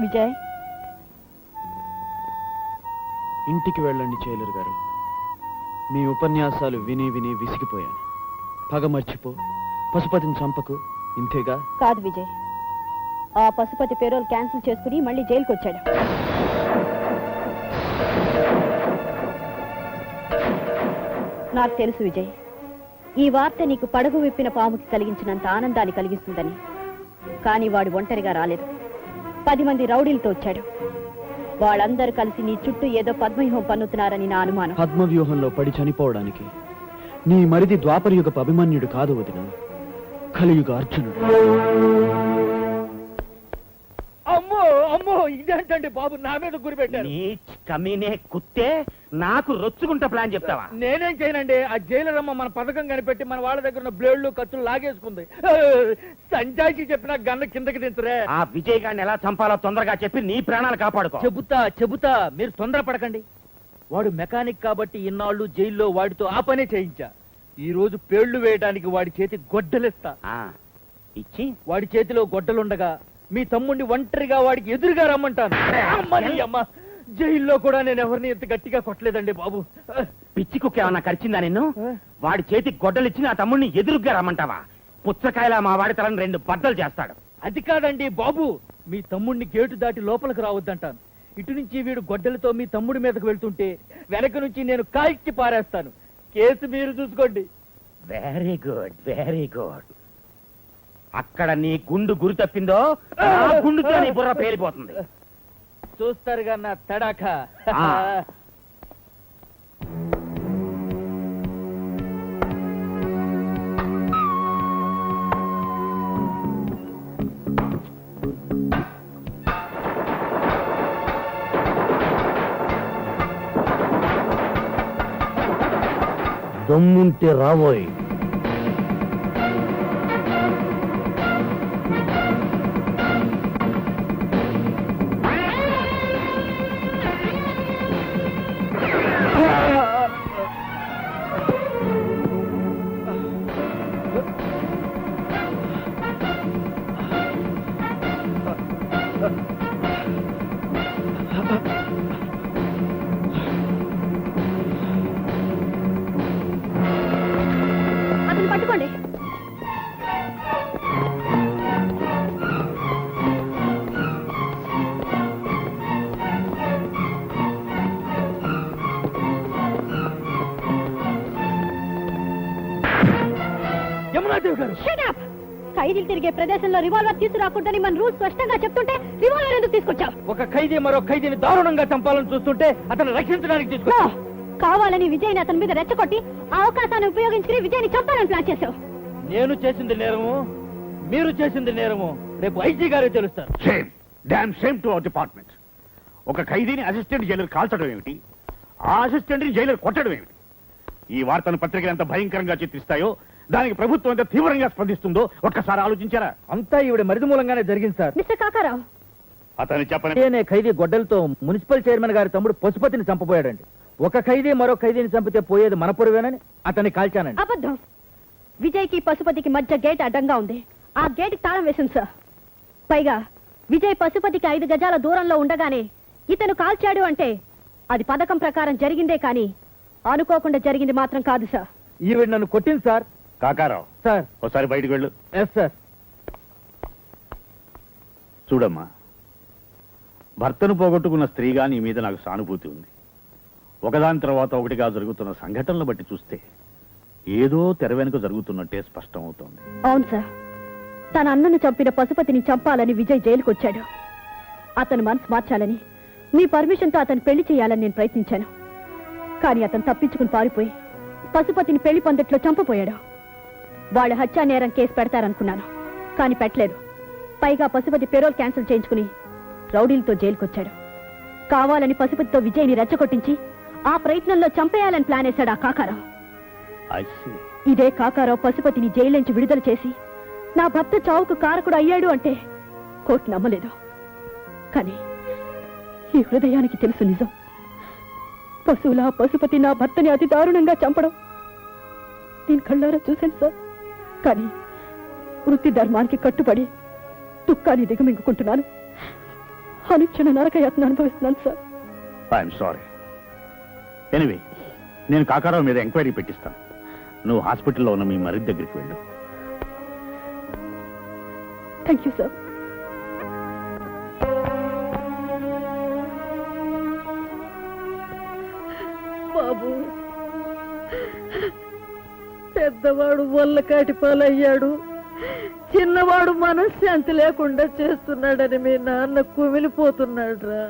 విజయ్, ఇంటికి వెళ్ళండి జైలర్ గారు. మీ ఉపన్యాసాలు విని విని విసిగిపోయాను. పగ మర్చిపో, పశుపతిని చంపకు, ఇంతేగా? కాదు విజయ్, ఆ పశుపతి పేరోల్ క్యాన్సిల్ చేసుకుని మళ్ళీ జైలుకి వచ్చాడు. నాకు తెలుసు విజయ్, ఈ వార్త నీకు పడగు విప్పిన పాముకి కలిగించినంత ఆనందాన్ని కలిగిస్తుందని. కానీ వాడు ఒంటరిగా రాలేదు, 10 మంది రౌడీలతో వచ్చాడు. వాళ్ళందరూ కలిసి నీ చుట్టూ ఏదో పద్మవ్యూహం పన్నుతున్నారని నా అనుమానం. పద్మవ్యూహంలో పడి చనిపోవడానికి నీ మరిది ద్వాపరయుగపు అభిమన్యుడు కాదు వదిన, కలియుగ అర్జునుడు. అమ్మో అమ్మో, ఇదేంటండి బాబు, నా మీద గురి పెట్టారు. కమీనే కుత్తే, నాకు రొచ్చుకుంటా ప్లాన్ చెప్తావా? నేనేం చేయనండి, ఆ జైలరమ్మ మన పథకం కనిపెట్టి మన వాళ్ళ దగ్గర ఉన్న బ్లేడ్లు కత్తులు లాగేసుకుంది. సంజాయికి చెప్పిన గన్న కిందకి దించరే. ఆ విజయ్ గారిని ఎలా చంపాలో తొందరగా చెప్పి నీ ప్రాణాలు కాపాడుకో. చెబుతా, మీరు తొందరపడకండి. వాడు మెకానిక్ కాబట్టి ఇన్నాళ్ళు జైల్లో వాడితో ఆ పనే చేయించా. ఈ రోజు పేళ్లు వేయడానికి వాడి చేతి గొడ్డలిస్తా. ఇచ్చి వాడి చేతిలో గొడ్డలుండగా మీ తమ్ముడిని ఒంటరిగా వాడికి ఎదురుగా రమ్మంటాను. అమ్మ, జైల్లో కూడా నేను ఎవరిని ఎంత గట్టిగా కొట్టలేదండి బాబు. పిచ్చి కుక్క ఏమన్నా కరిచిందా నిన్ను? వాడి చేతి గొడ్డలిచ్చి నా తమ్ముడిని ఎదురుగా రమ్మంటావా? పుచ్చకాయలా మా వాడి తలని 2 బద్దలు చేస్తాడు. అది కాదండి బాబు, మీ తమ్ముడిని గేటు దాటి లోపలికి రావద్దంటాను. ఇటు నుంచి వీడు గొడ్డలతో మీ తమ్ముడి మీదకు వెళ్తుంటే వెనక నుంచి నేను కాల్చి పారేస్తాను. కేసు మీరు చూసుకోండి. Very good, very good. అక్కడ నీ గుండు గురి తప్పిందో గుండుతో నీ బుర్ర పేలిపోతుంది. చూస్తారుగా నా తడాక. దమ్ముంటే రాబోయ్. అతను పట్టుకోండి. యమునాదేవి గారు, ఖైదీలు తిరిగే ప్రదేశంలో రివాల్వర్ తీసుకురాకూడదని మన రూల్స్ స్పష్టంగా చెప్తుంటే రివాల్వర్ ఎందుకు తీసుకొచ్చావు? ఒక ఖైదీ మరో ఖైదీని దారుణంగా చంపాలని చూస్తుంటే అతను రక్షించడానికి తీసుకొచ్చా. కావాలని విజయ్ని అతని మీద రెచ్చగొట్టి ఆ అవకాశాన్ని ఉపయోగించుకుని విజయ్ని చంపాలని ప్లాన్ చేశావు. నేను చేసింది నేరము, మీరు చేసింది నేరము రేపు ఐజీ గారే తెలుస్తారు. Same damn same to our department. ఒక ఖైదీని అసిస్టెంట్ జైలర్ కాల్చడం ఏమిటి, ఆ అసిస్టెంట్ ని జైలర్ కొట్టడం ఏమిటి? ఈ వార్తను పత్రికలు ఎంత భయంకరంగా చిత్రిస్తాయో, దానికి ప్రభుత్వం ఎంత తీవ్రంగా స్పందిస్తుందో ఒక్కసారి ఆలోచించారా? అంతా ఈవిడ మరిది మూలంగానే జరిగింది సార్. మిస్టర్ కాకారావు, అతని చెప్పని ఖైదీ గొడ్డలతో మున్సిపల్ చైర్మన్ గారి తమ్ముడు పశుపతిని చంపబోయాడండి. ఒక ఖైదీ మరో ఖైదీని చంపితే పోయేది మన పొరువేనని అతన్ని కాల్చానండి. అబద్ధం. విజయ్కి పశుపతికి మధ్య గేట్ అడ్డంగా ఉంది. ఆ గేట్ తాళం వేసింది సార్. పైగా విజయ్ పశుపతికి 5 గజాల దూరంలో ఉండగానే ఇతను కాల్చాడు అంటే అది పథకం ప్రకారం జరిగిందే కానీ అనుకోకుండా జరిగింది మాత్రం కాదు సార్. ఈవిడ నన్ను కొట్టింది సార్. కాకారావు సార్, ఒకసారి బయటకు వెళ్ళు. Yes sir. చూడమ్మా, భర్తను పోగొట్టుకున్న స్త్రీగా నీ మీద నాకు సానుభూతి ఉంది. ఒకదాని తర్వాత ఒకటిగా జరుగుతున్న సంఘటనలు బట్టి చూస్తే ఏదో తెర వెనుక జరుగుతున్నట్టే స్పష్టం అవుతోంది. అవును సార్, తన అన్నను చంపిన పశుపతిని చంపాలని విజయ్ జైలుకు వచ్చాడు. అతను మనసు మార్చాలని మీ పర్మిషన్తో అతను పెళ్లి చేయాలని నేను ప్రయత్నించాను. కానీ అతను తప్పించుకుని పారిపోయి పశుపతిని పెళ్లి పందిట్లో చంపపోయాడు. వాళ్ళ హత్యా నేరం కేసు పెడతారనుకున్నాను, కానీ పెట్టలేదు. పైగా పశుపతి పెరోల్ క్యాన్సిల్ చేయించుకుని రౌడీలతో జైలుకొచ్చాడు. కావాలని పశుపతితో విజయ్ని రెచ్చగొట్టించి ఆ ప్రయత్నంలో చంపేయాలని ప్లాన్ వేశాడు ఆ కాకారావు. ఇదే కాకారావు పశుపతిని జైలు నుంచి విడుదల చేసి నా భర్త చావుకు కారకుడు అయ్యాడు అంటే కోర్టు నమ్మలేదు. కానీ ఈ హృదయానికి తెలుసు నిజం. పశువులా పశుపతి నా భర్తని అతి దారుణంగా చంపడం నేను కళ్ళారా చూశాను సార్. కానీ వృత్తి ధర్మానికి కట్టుబడి దుఃఖాన్ని దిగమింగుకుంటున్నాను. అనుక్షణ నరకయాతన అనుభవిస్తున్నాను సార్. I'm sorry. ఎనివే, నేను కాకారావు మీద ఎంక్వైరీ పెట్టిస్తాను. నువ్వు హాస్పిటల్లో ఉన్న మీ మరిది దగ్గరికి వెళ్ళు. Thank you sir. బాబు, పెద్దవాడు వల్లకాటి పాలయ్యాడు, చిన్నవాడు మనశ్శాంతి లేకుండా చేస్తున్నాడని మీ నాన్న కుమిలిపోతున్నాడు రా.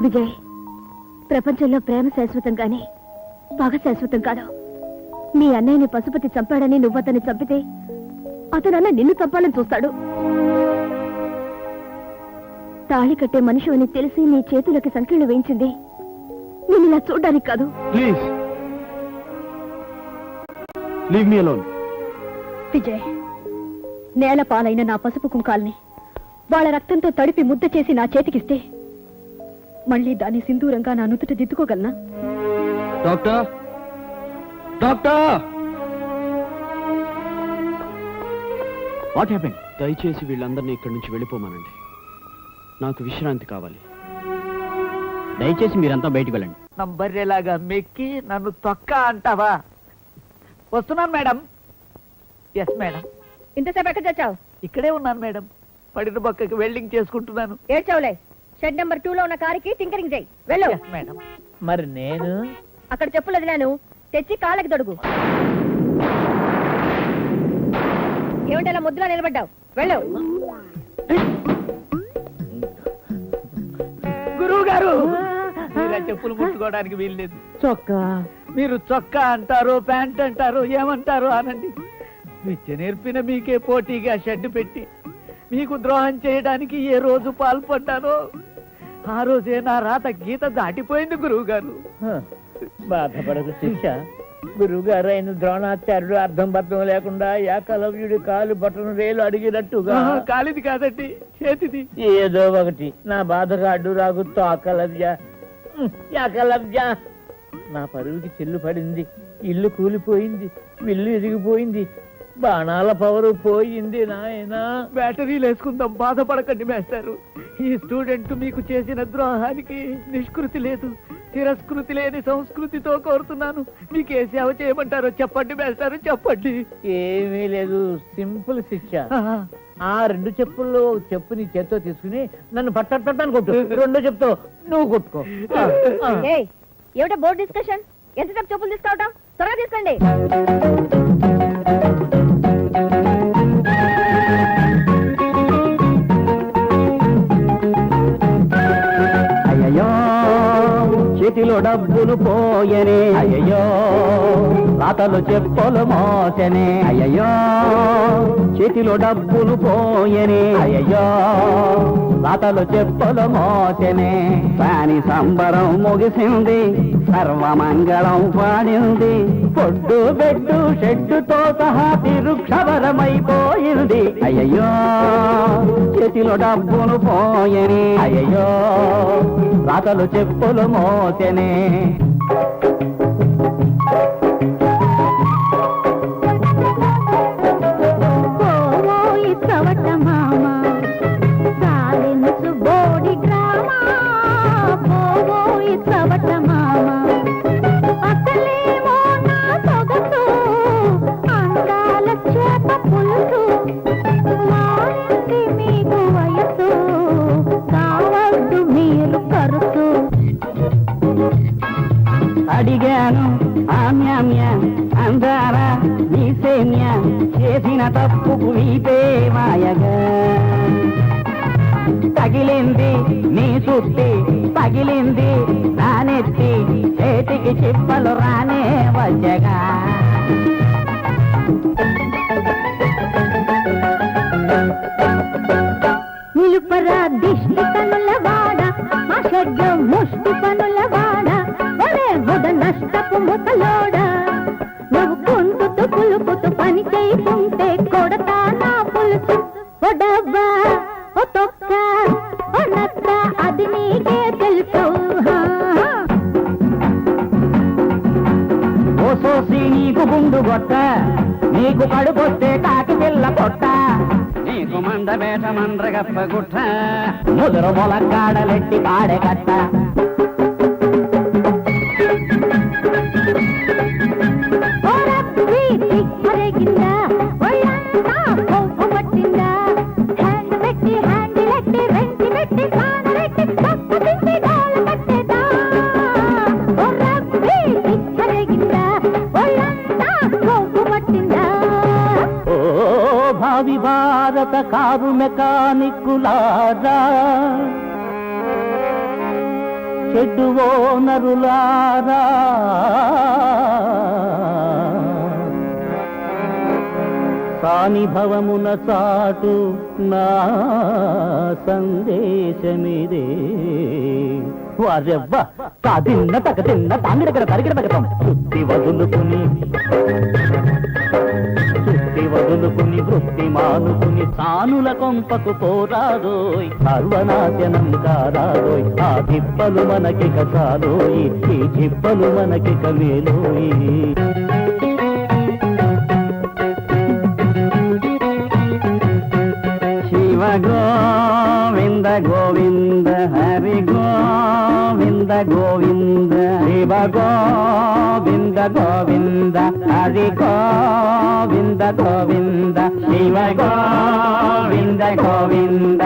విజయ్, ప్రపంచంలో ప్రేమ శాశ్వతం కానీ పగ శాశ్వతం కాదు. మీ అన్నయ్యని పశుపతి చంపాడని నువ్వు అతన్ని చంపితే అతనన్న నిన్ను చంపాలని చూస్తాడు. తాళి కట్టే మనిషి అని తెలిసి నీ చేతులకి సంఖ్యలు వేయించింది నేను ఇలా చూడ్డానికి కాదు. Please leave me alone. Vijay, నేల పాలైన నా పసుపు కుంకాల్ని వాళ్ళ రక్తంతో తడిపి ముద్ద చేసి నా చేతికిస్తే మళ్ళీ దాన్ని సింధూరంగా నా నుదుట దిద్దుకోగలనా? Doctor, doctor, what happened? దయచేసి వీళ్ళందరినీ ఇక్కడి నుంచి వెళ్ళిపోమానండి. నాకు విశ్రాంతి కావాలి. దయచేసి మీరంతా బయటికి వెళ్ళండి. నంబర్రేలాగా మెక్కి నన్ను తొక్క అంటావా? వస్తున్నాను మేడం. Yes madam. ఇంతసేపు ఎక్కడ చచ్చావు? ఇక్కడే ఉన్నాను మేడం. పడిన పక్కకి వెల్డింగ్ చేసుకుంటున్నాను. ఏడ్చావులే. షెడ్ నెంబర్ 2 లో ఉన్న కారుకి టింకరింగ్ చేయి. వెళ్ళు. Yes, madam. మరి నేను అక్కడ చెప్పులు వదిలాను, తెచ్చి కాళ్ళకి తొడుగు. ఏమిటి అలా ముద్దులా నిలబడ్డావు? వెళ్ళు. గురువు గారు, మీరు ఆ చెప్పులు ముట్టుకోవడానికి వీల్లేదు. చొక్కా, మీరు చొక్కా అంటారు, ప్యాంట్ అంటారు, ఏమంటారు అనండి. విద్య నేర్పిన మీకే పోటీగా షెడ్ పెట్టి మీకు ద్రోహం చేయడానికి ఏ రోజు పాల్పడ్డానో ఆ రోజే నా రాత గీత దాటిపోయింది గురువు గారు. బాధపడకు శిక్ష. గురువు గారు అయిన ద్రోణాచార్యుడు అర్థం బద్దం లేకుండా ఏకలవ్యుడి కాలు బట్టను రేలు అడిగినట్టుగా. కాలిది కాదండి, చేతిది. ఏదో ఒకటి నా బాధగా అడ్డు రాగు తోకలవ్య. ఏకలవ్య, నా పరువుకి చెల్లు పడింది, ఇల్లు కూలిపోయింది, విల్లు ఎదిగిపోయింది, బాణాల పవరు పోయింది. నాయనా, బ్యాటరీలు వేసుకుందాం, బాధపడకండి మేస్తారు. ఈ స్టూడెంట్ మీకు చేసిన ద్రోహానికి నిష్కృతి లేదు, తిరస్కృతి లేని సంస్కృతితో కోరుతున్నాను. మీకు ఏ సేవ చేయమంటారో చెప్పండి మేస్తారు, చెప్పండి. ఏమీ లేదు, సింపుల్ శిక్ష. ఆ 2 చెప్పుల్లో చెప్పు నీ చేత్తో తీసుకుని నన్ను పట్టని కొట్టు. 2 చెప్తో నువ్వు కొట్టుకో. ఏమిటో బోర్డు డిస్కషన్? ఎంతసేపు చెప్పులు తీసుకోవటం? త్వరగా తీసుకోండి. అయ్యయ్యో చేతిలో డబ్బులు పోయనే, అయ్యయ్యో రాతలు చెప్పులు మోసనే, అయ్యయ్యో చేతిలో డబ్బులు పోయనే, అయ్యయ్యో రాతలు చెప్పులు మోసనే. పాని సంబరం ముగిసింది, సర్వమంగళం పాడింది, పొడ్డు బెడ్డు షెడ్డుతో సహా తిరుక్షవరమైపోయింది. అయ్యయ్యో చేతిలో డబ్బులు పోయనే, అయ్యయ్యో రాతలు చెప్పులు మోసనే. అడిగాను ఆమ్యామ్య అందారా నీ సేమ్య, చేసిన తప్పుకు వీపే మాయగా తగిలింది నీ చుట్టి, పగిలింది నానెత్తి, చేతికి చిప్పలు రానే వచ్చగా. నిలుపరా దిష్టి కనుల వాడ, మా షడ్డ ముష్టి పనుల వాడ, ఒరే బుడ నష్టపు ముఖలోడ, నువ్వు కుంటుతూ పులుపుతూ పని చేయకుంటే కొడతా నా పులుసు. ఒడవ్వా ఓ తొక్క ఓ నక్క, అది నీకే తెలుసు. ఓ సోసి నీకు గుండు గొట్ట, నీకు కడుపొస్తే కాకి పిల్ల కొట్ట, నీ నీకు మందబేట మండ్రగప్ప గుట్ట ముదురు మొలక్కాడలెట్టి పాడే కట్ట భావి భారత కారు మెకానిక్కులారా చెడ్డు ఓనరులారా సానిభవమున చాటు నా సందేశమిదే వారెవ్వ కాదిన్న తగ తిన్న తాంగిడగడ తరిగిడ తగతం శుద్ధి వదులుకుని వృత్తి మానుకుని సానుల కొంపకు పోరాదోయ్ సర్వనాశనం కారాదోయ్ ఆ దిబ్బలు మనకి కసాలోయి ఈ జిబ్బలు మనకి కవేలోయి శివ గోవింద గోవింద హరి గోవింద గోవింద శివ గోవింద గోవింద హరి గోవింద గోవింద శివ గోవింద గోవింద